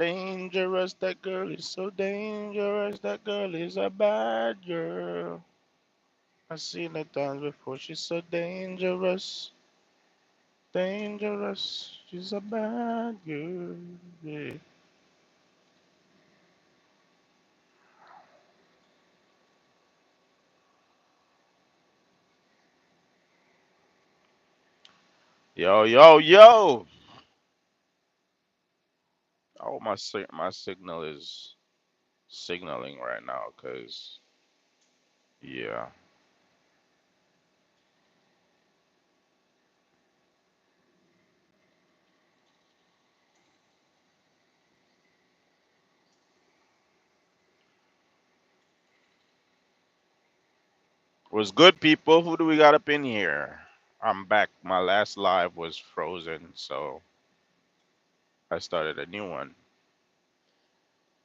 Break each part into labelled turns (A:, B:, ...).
A: dangerous. That girl is so dangerous. That girl is a bad girl. I've seen her times before. She's so dangerous. Dangerous. She's a bad girl. Yeah. Yo, yo, yo. Oh, my signal is signaling right now, cause yeah. Was good, people. Who do we got up in here? I'm back. My last live was frozen, so I started a new one.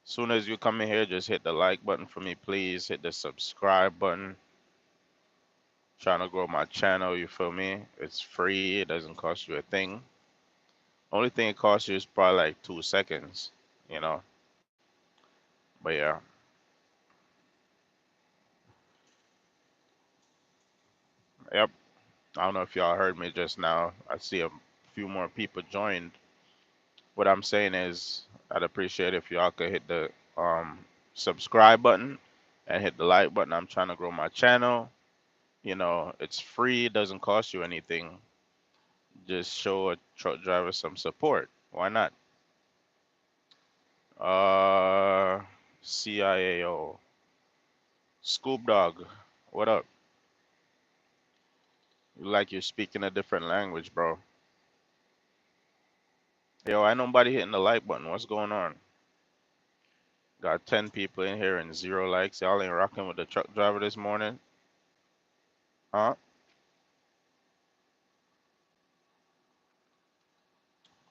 A: Soon as you come in here, just hit the like button for me, please. Hit the subscribe button. Trying to grow my channel, you feel me? It's free, it doesn't cost you a thing. Only thing it costs you is probably like 2 seconds, you know? But yeah, yep. I don't know if y'all heard me just now. I see a few more people joined. What I'm saying is, I'd appreciate if y'all could hit the subscribe button and hit the like button. I'm trying to grow my channel. You know, it's free, it doesn't cost you anything. Just show a truck driver some support. Why not? Uh, CIAO. Scoop Dog, what up? You like you're speaking a different language, bro. Yo, ain't nobody hitting the like button. What's going on? Got 10 people in here and 0 likes. Y'all ain't rocking with the truck driver this morning? Huh?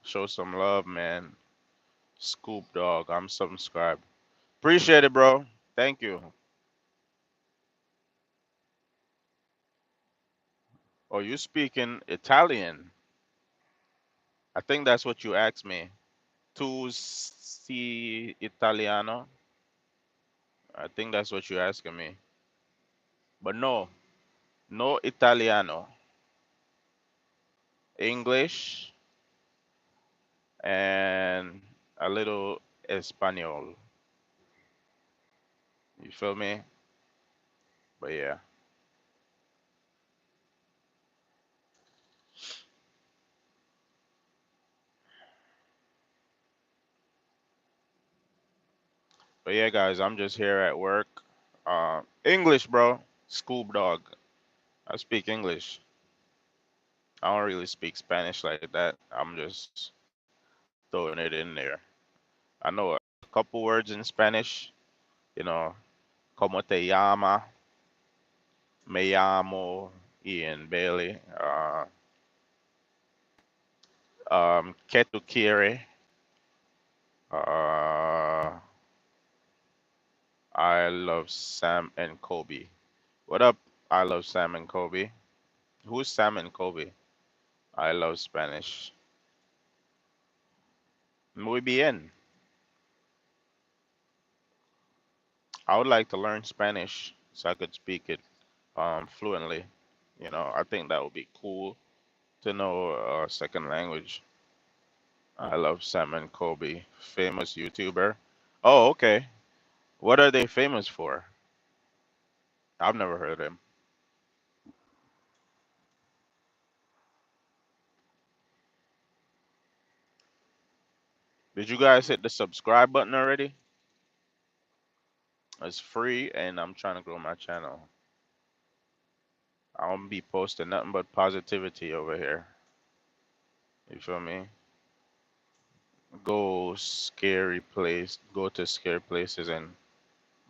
A: Show some love, man. Scoop Dog, I'm subscribed. Appreciate it, bro. Thank you. Oh, you speaking Italian? I think that's what you asked me. Tu si italiano? I think that's what you're asking me. But no, no Italiano. English and a little Espanol. You feel me? But yeah. But yeah, guys, I'm just here at work. English, bro. Scoop Dog. I speak English. I don't really speak Spanish like that. I'm just throwing it in there. I know a couple words in Spanish. You know, como te llama, me llamo Ian Bailey. Que tu quiere? Uh, I love Sam and Kobe. What up? I love Sam and Kobe. Who's Sam and Kobe? I love Spanish. Muy bien. I would like to learn Spanish so I could speak it fluently. You know, I think that would be cool to know a second language. I love Sam and Kobe, famous YouTuber. Oh, okay. What are they famous for? I've never heard of them. Did you guys hit the subscribe button already? It's free and I'm trying to grow my channel. I don't be posting nothing but positivity over here. You feel me? Go to scary places and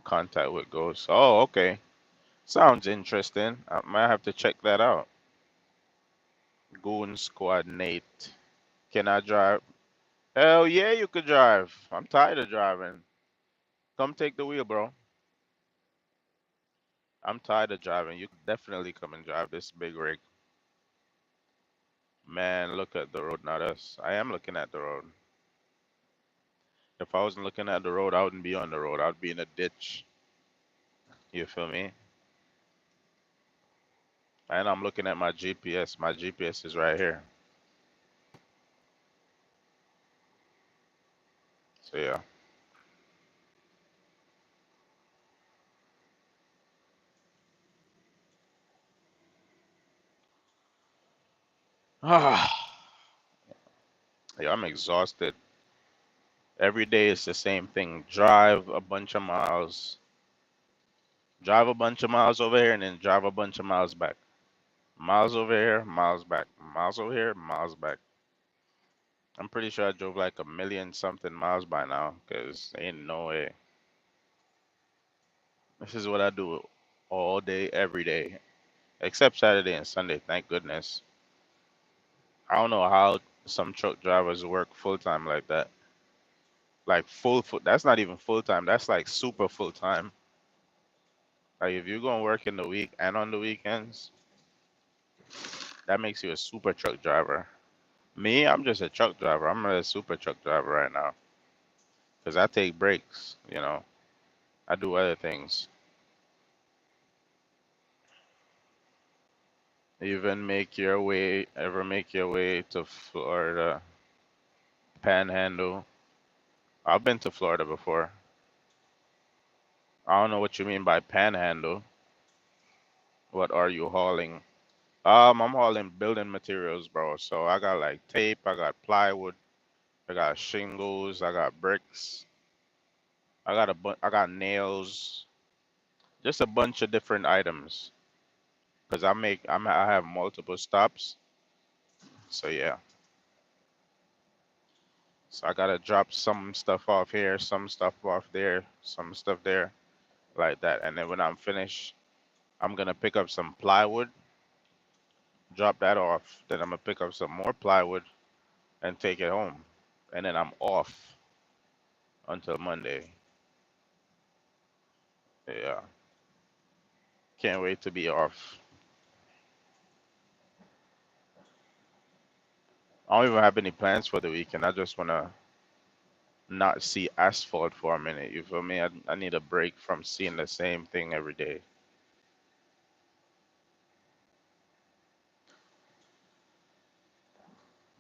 A: contact with ghosts. Oh, okay. Sounds interesting. I might have to check that out. Goon Squad Nate. Can I drive? Hell yeah, you could drive. I'm tired of driving. Come take the wheel, bro. I'm tired of driving. You could definitely come and drive this big rig. Man, look at the road, not us. I am looking at the road. If I wasn't looking at the road, I wouldn't be on the road. I'd be in a ditch. You feel me? And I'm looking at my GPS. My GPS is right here. So yeah. Yeah, I'm exhausted. Every day it's the same thing. Drive a bunch of miles over here, and then drive a bunch of miles back. Miles over here, miles back. Miles over here, miles back. I'm pretty sure I drove like a million something miles by now, cause ain't no way. This is what I do all day, every day, except Saturday and Sunday. Thank goodness. I don't know how some truck drivers work full time like that. Like full. That's not even full time. That's like super full time. Like if you're gonna work in the week and on the weekends, that makes you a super truck driver. Me, I'm just a truck driver. I'm a super truck driver right now because I take breaks. I do other things. Ever make your way to Florida Panhandle? I've been to Florida before. I don't know what you mean by Panhandle. What are you hauling? I'm hauling building materials, bro. So I got like tape, I got plywood, I got shingles, I got bricks, I got nails, just a bunch of different items. Cause I have multiple stops. So yeah. So I gotta drop some stuff off here, some stuff off there, some stuff there, like that. And then when I'm finished, I'm gonna pick up some plywood, drop that off. Then I'm gonna pick up some more plywood and take it home. And then I'm off until Monday. Yeah. Can't wait to be off. I don't even have any plans for the weekend. I just wanna not see asphalt for a minute. You feel me? I need a break from seeing the same thing every day.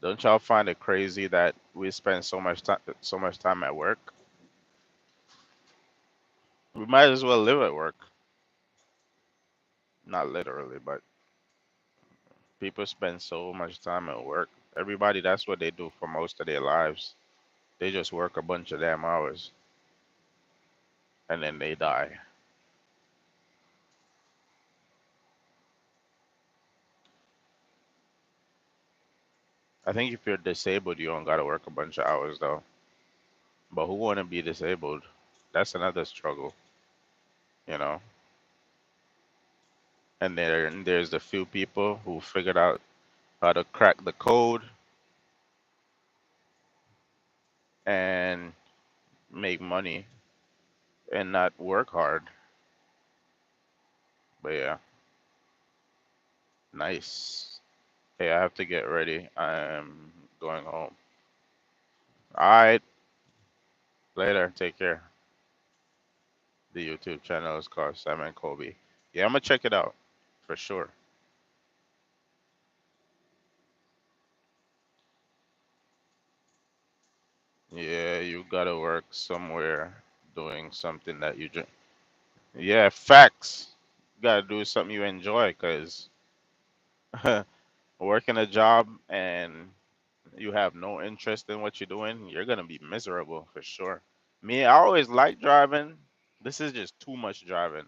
A: Don't y'all find it crazy that we spend so much time at work? We might as well live at work. Not literally, but people spend so much time at work. Everybody, that's what they do for most of their lives. They just work a bunch of damn hours and then they die. I think if you're disabled, you don't gotta work a bunch of hours though. But who wanna be disabled? That's another struggle, you know. And there's the few people who figured out how to crack the code and make money and not work hard. But yeah, nice. Hey, I have to get ready. I'm going home. All right, later. Take care. The YouTube channel is called Simon Kobe. Yeah, I'm gonna check it out for sure. Yeah, you gotta work somewhere doing something that you just. Yeah, facts. You gotta do something you enjoy, cause working a job and you have no interest in what you're doing, you're gonna be miserable for sure. Me, I always like driving. This is just too much driving.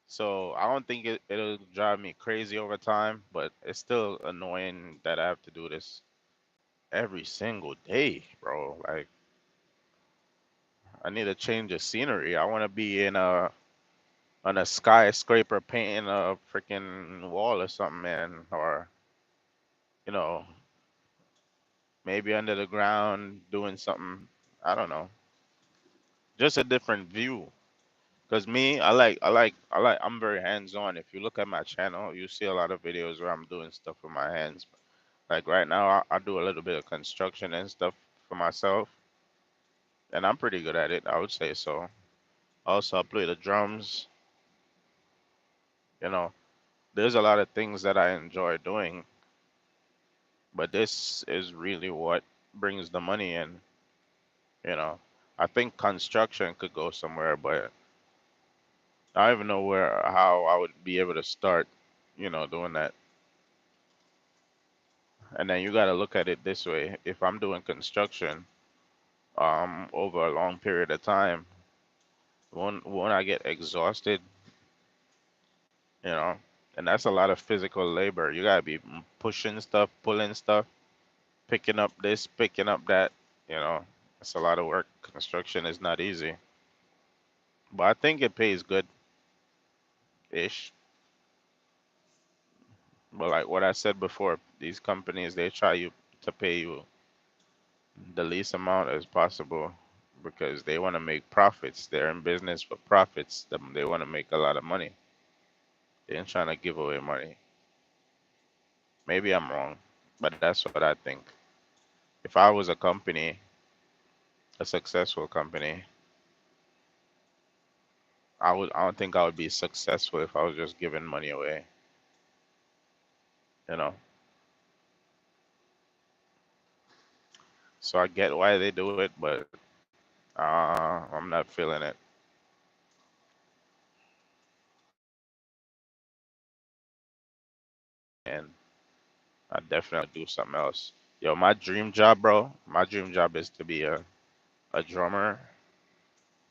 A: So I don't think it'll drive me crazy over time, but it's still annoying that I have to do this every single day, bro. Like I need a change of scenery. I want to be in a on a skyscraper painting a freaking wall or something, man, or you know, maybe under the ground doing something. I don't know, just a different view. Cause me, I'm very hands-on. If you look at my channel, you see a lot of videos where I'm doing stuff with my hands. Like right now, I do a little bit of construction and stuff for myself. and I'm pretty good at it. I would say so. Also, I play the drums. You know, there's a lot of things that I enjoy doing, but this is really what brings the money in. You know, I think construction could go somewhere, but I don't even know where how I would be able to start. Doing that. And then you got to look at it this way: if I'm doing construction, over a long period of time, when I get exhausted, you know, and that's a lot of physical labor. You gotta be pushing stuff, pulling stuff, picking up this, picking up that. You know, it's a lot of work. Construction is not easy, but I think it pays good ish. But like what I said before, these companies they try you to pay you the least amount as possible because they want to make profits. They're in business for profits. They want to make a lot of money. They ain't trying to give away money. Maybe I'm wrong, but that's what I think. If I was a company, a successful company, I don't think I would be successful if I was just giving money away. You know. So I get why they do it, but I'm not feeling it. And I definitely do something else. Yo, my dream job, bro. My dream job is to be a drummer,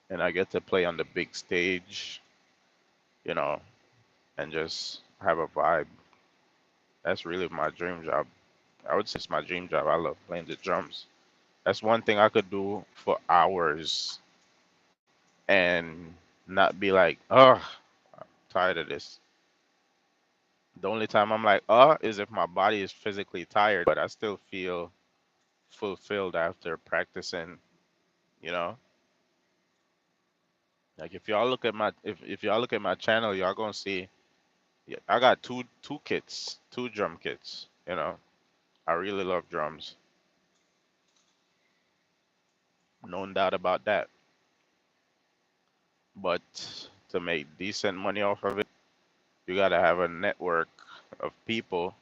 A: and I get to play on the big stage, you know, and just have a vibe. That's really my dream job. I would say it's my dream job. I love playing the drums. That's one thing I could do for hours and not be like, oh, tired of this. The only time I'm like, is if my body is physically tired, but I still feel fulfilled after practicing, you know? Like if y'all look at my channel, y'all gonna see yeah, I got two kits, two drum kits, you know. I really love drums. No doubt about that. But to make decent money off of it, you gotta have a network of people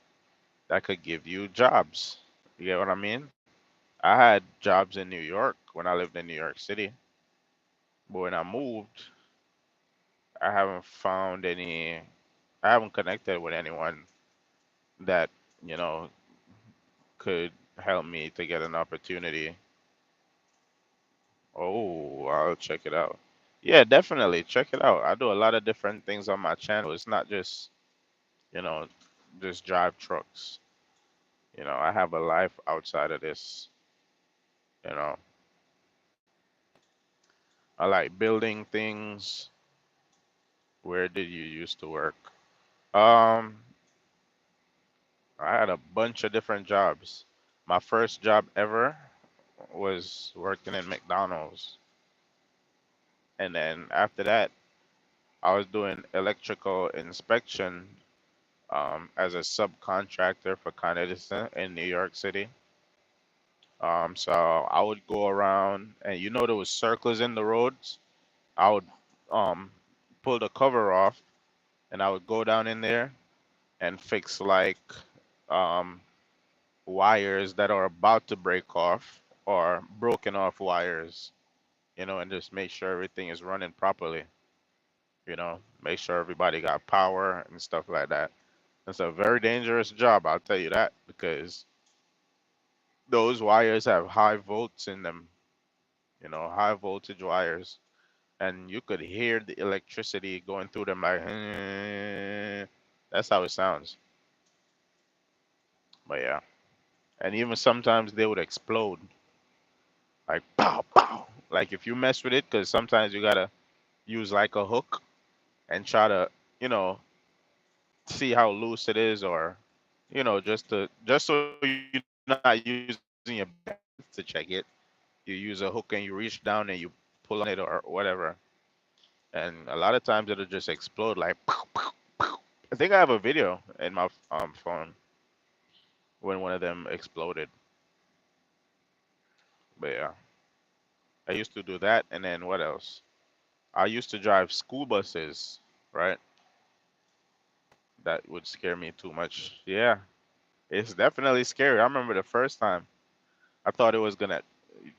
A: that could give you jobs. You get what I mean? I had jobs in New York when I lived in New York City, but when I moved, I haven't found any, I haven't connected with anyone that, you know, could help me to get an opportunity. Oh, I'll check it out. Yeah, definitely check it out. I do a lot of different things on my channel. It's not just, you know, just drive trucks. I have a life outside of this, you know. I like building things. Where did you used to work? Um, I had a bunch of different jobs. My first job ever was working in McDonald's. And then after that, I was doing electrical inspection as a subcontractor for Con Edison in New York City. So I would go around, and there was circles in the roads. I would um, pull the cover off, and I would go down in there and fix like um, wires that are about to break off or broken off wires, and just make sure everything is running properly. Make sure everybody got power and stuff like that. It's a very dangerous job, I'll tell you that, because those wires have high volts in them, high voltage wires, and you could hear the electricity going through them like, that's how it sounds. But yeah, and even sometimes they would explode, like pow pow. Like if you mess with it, because sometimes you gotta use like a hook and try to, you know, see how loose it is, or just so you're not using your bare hands to check it. You use a hook and you reach down and you pull on it or whatever, and a lot of times it'll just explode like pow pow pow. I think I have a video in my phone when one of them exploded. But yeah, I used to do that, and then what else? I used to drive school buses, right? That would scare me too much. Yeah, it's definitely scary. I remember the first time I thought it was gonna,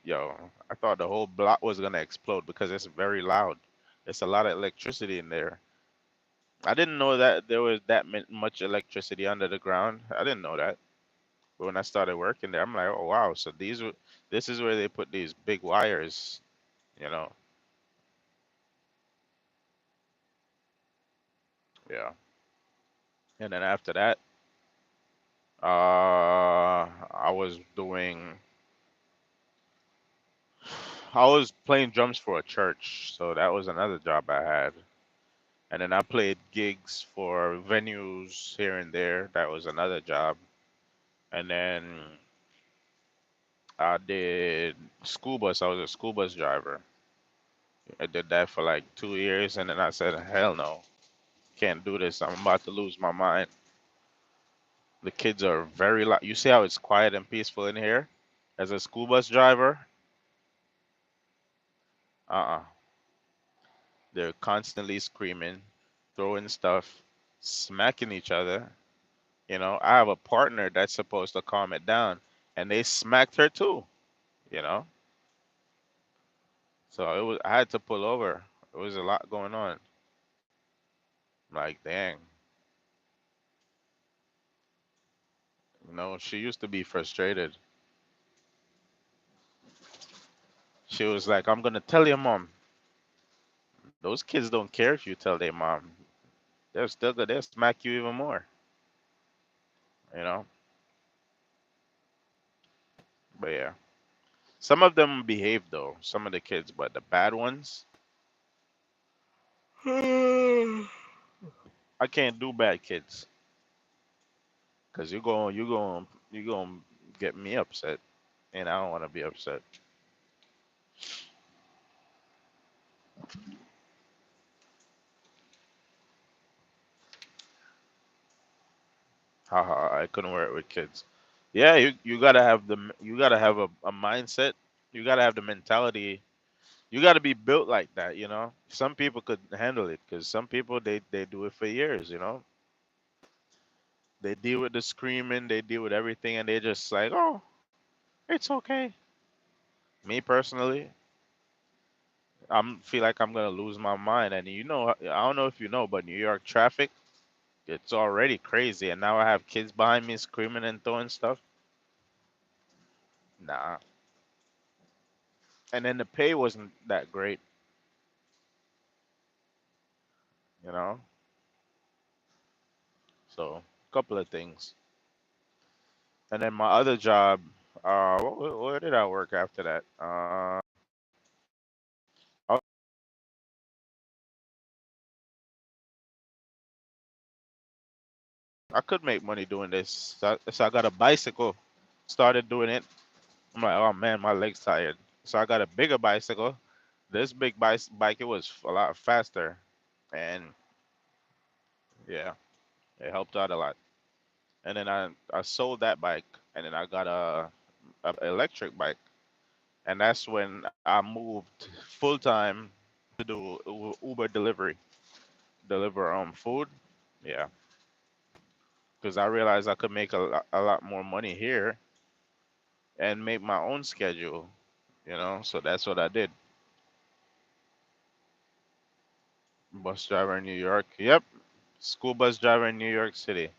A: yo, I thought the whole block was gonna explode because it's very loud. It's a lot of electricity in there. I didn't know that there was that much electricity under the ground. I didn't know that. But when I started working there, I'm like, oh wow, so this is where they put these big wires, you know. Yeah. And then after that, I was doing, I was playing drums for a church, so that was another job I had. And then I played gigs for venues here and there. That was another job. And then I did school bus. I was a school bus driver. I did that for like 2 years, and then I said, hell no, can't do this. I'm about to lose my mind. The kids are very loud. You see how it's quiet and peaceful in here? As a school bus driver, uh-uh. They're constantly screaming, throwing stuff, smacking each other. You know, I have a partner that's supposed to calm it down, and they smacked her too. You know, so it was. I had to pull over. It was a lot going on. Like, dang. You know, she used to be frustrated. She was like, "I'm gonna tell your mom." Those kids don't care if you tell their mom. They're still gonna they'll smack you even more. You know. But yeah, some of them behave though. Some of the kids, but the bad ones, I can't do bad kids because you going to get me upset, and I don't want to be upset. Haha, I couldn't wear it with kids. Yeah, you gotta have you gotta have a mindset. You gotta have the mentality. You gotta be built like that. You know, some people could handle it because some people they do it for years. You know, they deal with the screaming, they deal with everything, and they just like, oh, it's okay. Me personally, I'm feel like I'm gonna lose my mind. And you know, I don't know if you know, but New York traffic, it's already crazy. And now I have kids behind me screaming and throwing stuff. Nah. And then the pay wasn't that great, you know. So a couple of things. And then my other job, where did I work after that? I, I could make money doing this. So I got a bicycle, started doing it. I'm like, oh man, my leg's tired. So I got a bigger bicycle. This big bike, it was a lot faster, and yeah, it helped out a lot. And then I sold that bike, and then I got a electric bike, and that's when I moved full time to do Uber delivery, deliver food. Yeah, because I realized I could make a lot more money here and make my own schedule. You know, so that's what I did. Bus driver in New York. Yep, school bus driver in New York City.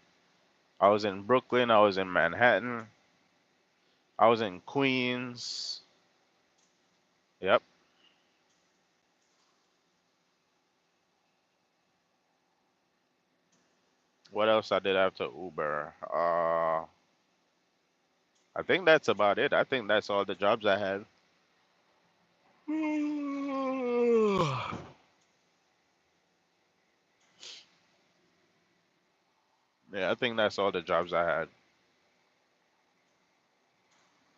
A: I was in Brooklyn. I was in Manhattan. I was in Queens. Yep. What else I did after Uber? I think that's about it. I think that's all the jobs I had. Yeah, I think that's all the jobs I had.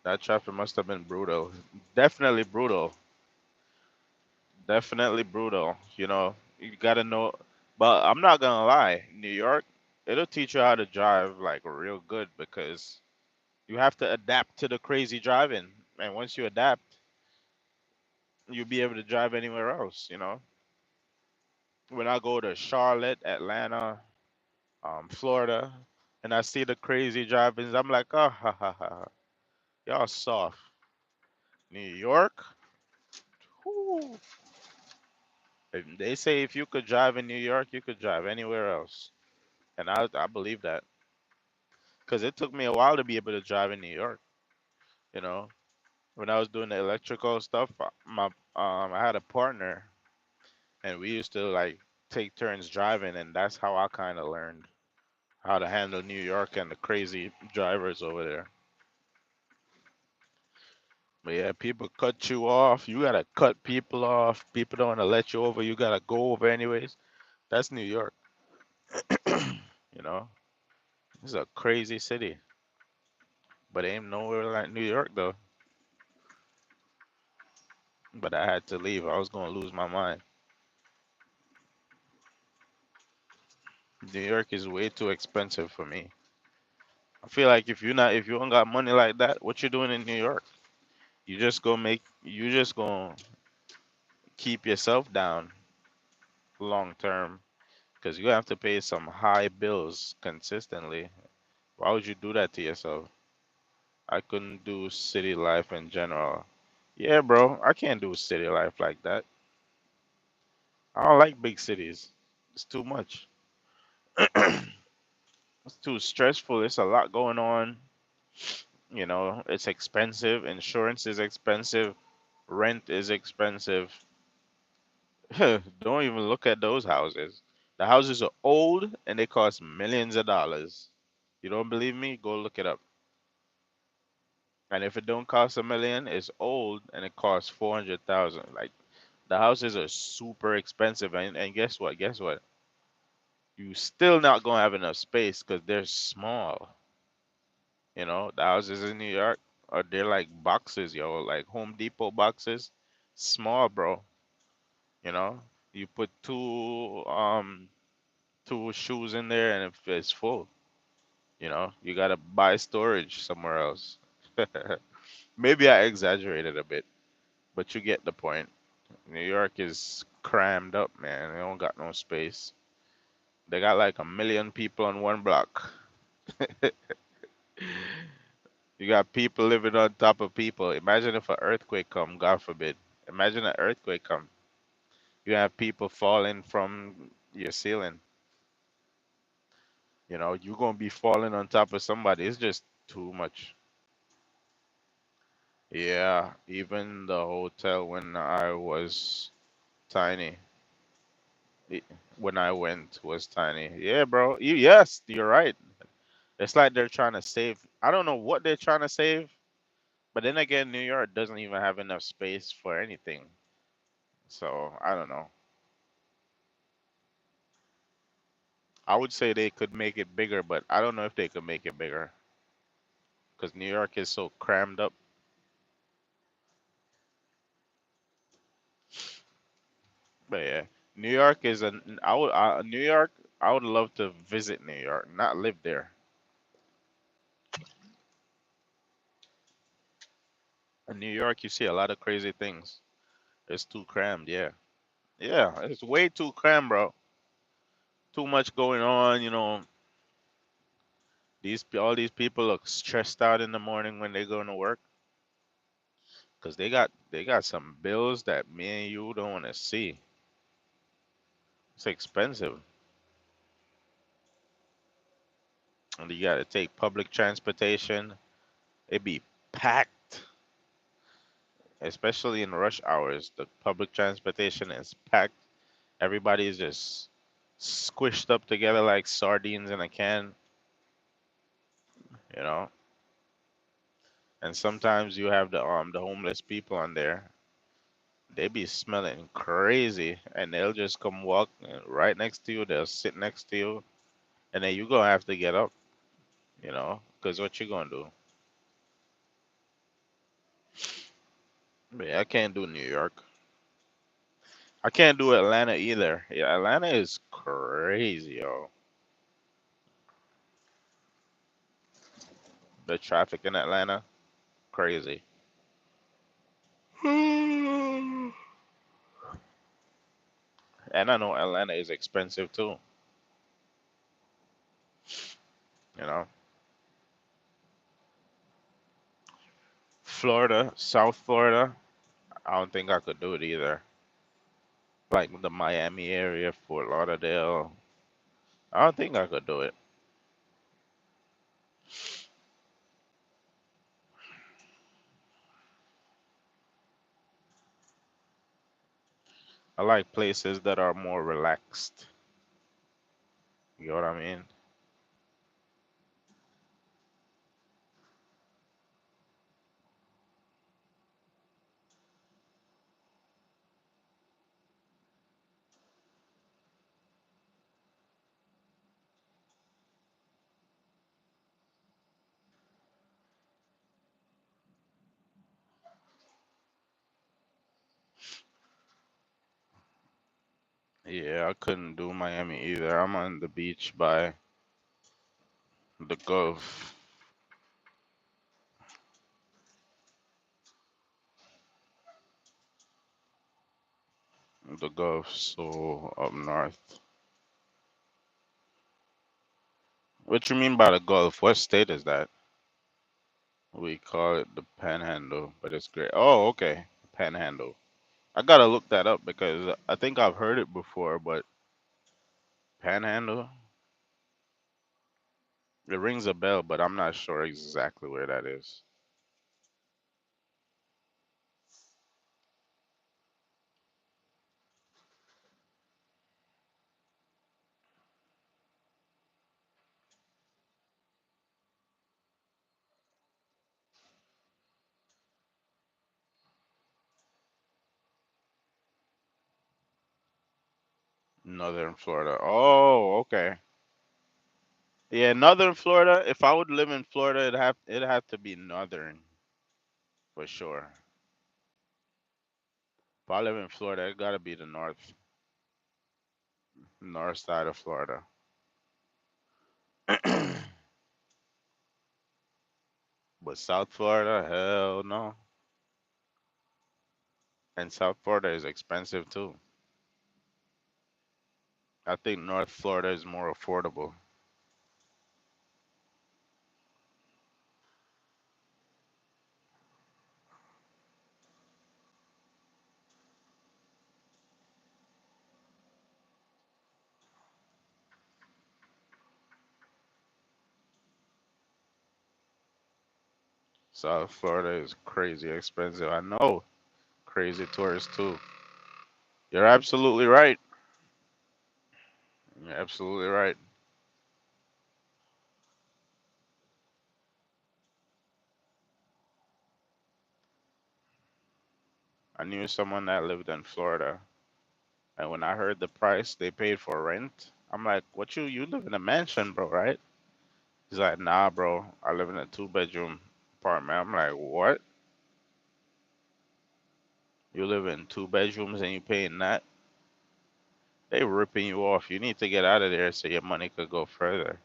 A: That traffic must have been brutal. Definitely brutal. Definitely brutal. You know, you gotta know. But I'm not gonna lie, New York, it'll teach you how to drive like real good because you have to adapt to the crazy driving. And once you adapt, you'll be able to drive anywhere else. You know, when I go to Charlotte, Atlanta, Florida, and I see the crazy drivings, I'm like, oh, ha, ha, ha, ha. Y'all soft. New York, whoo. They say if you could drive in New York, you could drive anywhere else, and I believe that because it took me a while to be able to drive in New York. You know, when I was doing the electrical stuff, I had a partner, and we used to like take turns driving, and that's how I kind of learned how to handle New York and the crazy drivers over there. But yeah, people cut you off. You gotta cut people off. People don't wanna let you over. You gotta go over anyways. That's New York. You know, it's a crazy city, but ain't nowhere like New York though. But I had to leave. I was gonna lose my mind. New York is way too expensive for me. I feel like if you don't got money like that, what you doing in New York? You just gonna keep yourself down long term because you have to pay some high bills consistently. Why would you do that to yourself? I couldn't do city life in general. Yeah, bro, I can't do city life like that. I don't like big cities. It's too much. It's too stressful. It's a lot going on. You know, it's expensive. Insurance is expensive. Rent is expensive. Don't even look at those houses. The houses are old and they cost millions of dollars. You don't believe me? Go look it up. And if it don't cost a million, it's old and it costs 400,000. Like the houses are super expensive, and guess what? Guess what? You still not gonna have enough space because they're small. You know, the houses in New York are they're like boxes, yo, like Home Depot boxes, small, bro. You know, you put two shoes in there and it's full. You know, you gotta buy storage somewhere else. Maybe I exaggerated a bit, but you get the point. New York is crammed up, man. They don't got no space. They got like a million people on one block. You got people living on top of people. Imagine if an earthquake come, God forbid. Imagine an earthquake come. You have people falling from your ceiling. You know, you're gonna be falling on top of somebody. It's just too much. Yeah, even the hotel when I was tiny, i- when I went was tiny. Yeah, bro. Yes, you're right. It's like they're trying to save. I don't know what they're trying to save, but then again, New York doesn't even have enough space for anything. So I don't know. I would say they could make it bigger, but I don't know if they could make it bigger because New York is so crammed up. But yeah, New York is an. New York. I would love to visit New York, not live there. In New York, you see a lot of crazy things. It's too crammed. Yeah, yeah, it's way too crammed, bro. Too much going on. You know, all these people look stressed out in the morning when they go to work because they got some bills that me and you don't want to see. It's expensive, and you got to take public transportation. It be packed, especially in rush hours. The public transportation is packed. Everybody is just squished up together like sardines in a can, you know. And sometimes you have the homeless people on there. They be smelling crazy, and they'll just come walk right next to you. They'll sit next to you, and then you gonna have to get up, you know, because what you gonna do? But yeah, I can't do New York. I can't do Atlanta either. Yeah, Atlanta is crazy, yo. The traffic in Atlanta, crazy. And I know Atlanta is expensive too. You know, Florida, South Florida. I don't think I could do it either. Like the Miami area, Fort Lauderdale. I don't think I could do it. I like places that are more relaxed. You know what I mean? Yeah, I couldn't do Miami either. I'm on the beach by the Gulf. The Gulf, so up north. What you mean by the Gulf? What state is that? We call it the Panhandle, but it's great. Oh, okay. Panhandle. I gotta look that up because I think I've heard it before, but Panhandle, it rings a bell, but I'm not sure exactly where that is. Northern Florida. Oh, okay. Yeah, Northern Florida. If I would live in Florida, it'd have to be northern for sure. If I live in Florida, it gotta be the north side of Florida. But South Florida, hell no. And South Florida is expensive too. I think North Florida is more affordable. South Florida is crazy expensive. I know. Crazy tourists too. You're absolutely right. You're absolutely right. I knew someone that lived in Florida, and when I heard the price they paid for rent, I'm like, "What you live in a mansion, bro, right?" He's like, "Nah, bro. I live in a two-bedroom apartment." I'm like, "What? You live in two bedrooms and you paying that?" They ripping you off. You need to get out of there so your money could go further.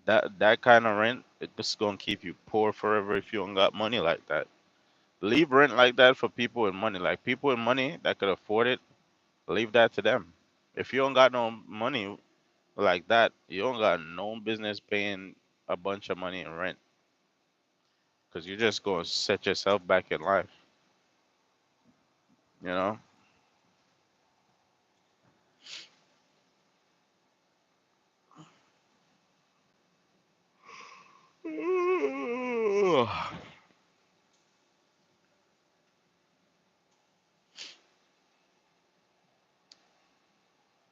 A: That kind of rent, it just gonna keep you poor forever if you don't got money like that. Leave rent like that for people with money. Like people with money that could afford it, leave that to them. If you don't got no money like that, you don't got no business paying a bunch of money in rent because you're just gonna set yourself back in life. You know?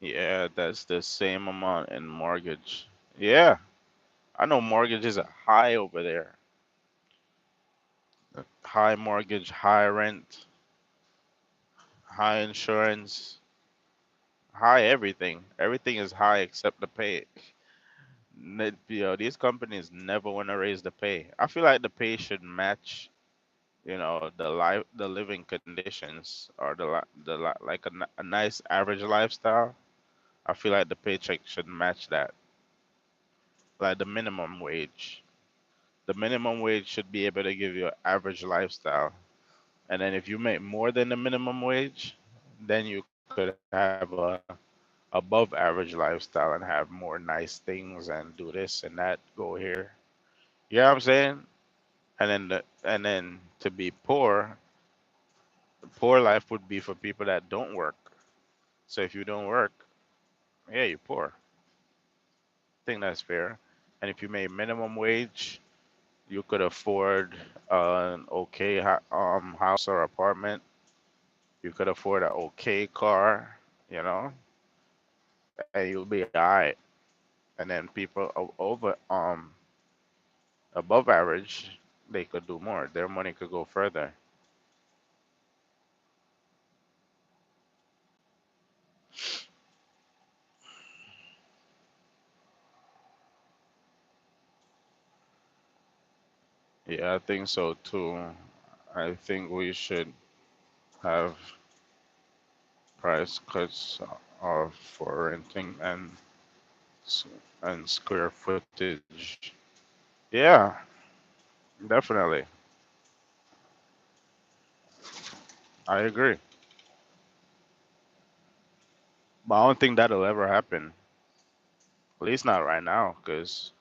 A: Yeah, that's the same amount in mortgage. Yeah, I know mortgages are high over there. High mortgage, high rent, high insurance, high everything. Everything is high except the pay. These companies never want to raise the pay. I feel like the pay should match, the living conditions or like a nice average lifestyle. I feel like the paycheck should match that, like the minimum wage. The minimum wage should be able to give you an average lifestyle. And then if you make more than the minimum wage, then you could have a above average lifestyle and have more nice things and do this and that, go here. You know what I'm saying? And then to be poor, the poor life would be for people that don't work. So if you don't work, yeah, you're poor. I think that's fair. And if you made minimum wage, you could afford an okay house or apartment. You could afford an okay car, you know, and you'll be alright. And then people over above average, they could do more. Their money could go further. Yeah, I think so too. I think we should have price cuts for renting s- and square footage. Yeah, definitely. I agree. But I don't think that'll ever happen. At least not right now, because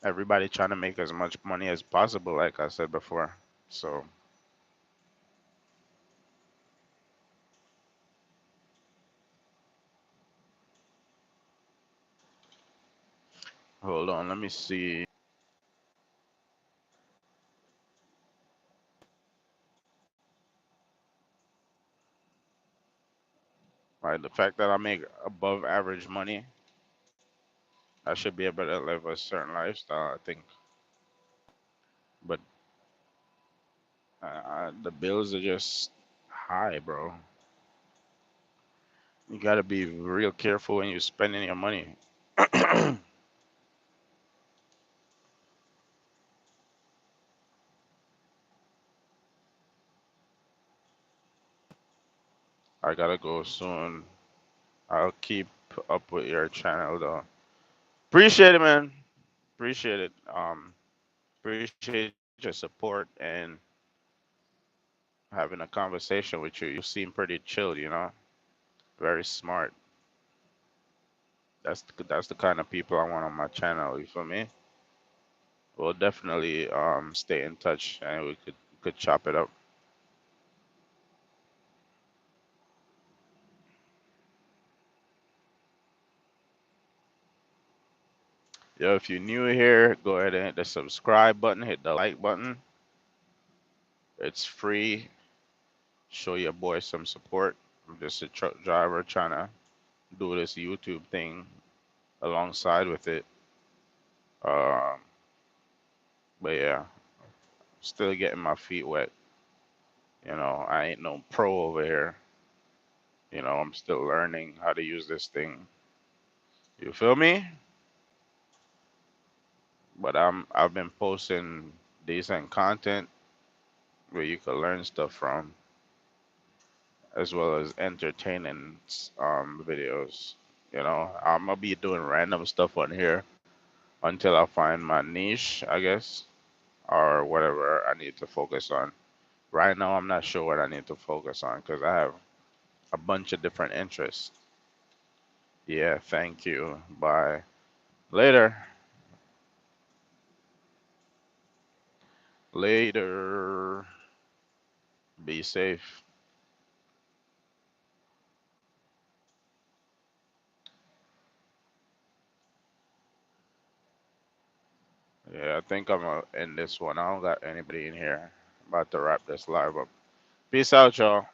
A: everybody trying to make as much money as possible, like I said before. So hold on, let me see. Right, the fact that I make above average money, I should be able to live a certain lifestyle, I think. But the bills are just high, bro. You gotta be real careful when you're spending your money. I gotta go soon. I'll keep up with your channel though. Appreciate it, man. Appreciate it. Appreciate your support and having a conversation with you. You seem pretty chilled, you know. Very smart. That's the kind of people I want on my channel. You feel me? We'll definitely stay in touch and we could chop it up. Yo, if you're new here, go ahead and hit the subscribe button, hit the like button. It's free. Show your boy some support. I'm just a truck driver trying to do this YouTube thing alongside with it. Um, but yeah, still getting my feet wet. You know, I ain't no pro over here. You know, I'm still learning how to use this thing. You feel me? But I've been posting decent content where you can learn stuff from, as well as entertaining videos. You know, I'm gonna be doing random stuff on here until I find my niche, I guess, or whatever I need to focus on. Right now, I'm not sure what I need to focus on because I have a bunch of different interests. Yeah, thank you. Bye. Later. Later. Be safe. Yeah, I think I'm gonna end this one. I don't got anybody in here. About to wrap this live up. Peace out, y'all.